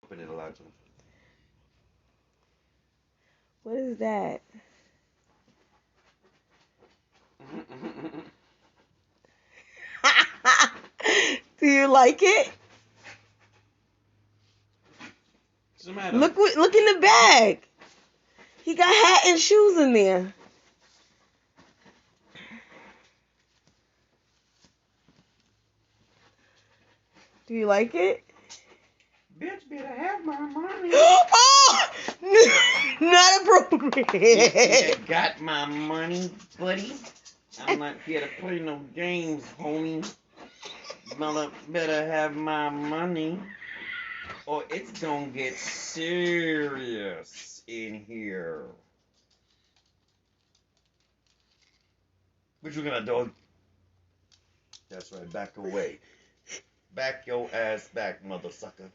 Open it a lot. What is that? Do you like it? What's the matter? Look in the bag. He got hat and shoes in there. Do you like it? Bitch better have my money. Oh! Not appropriate. Bitch got my money, buddy. I'm not here to play no games, homie. Mother better have my money, or it's gonna get serious in here. What you gonna do? That's right, back away. Back your ass back, mother sucker.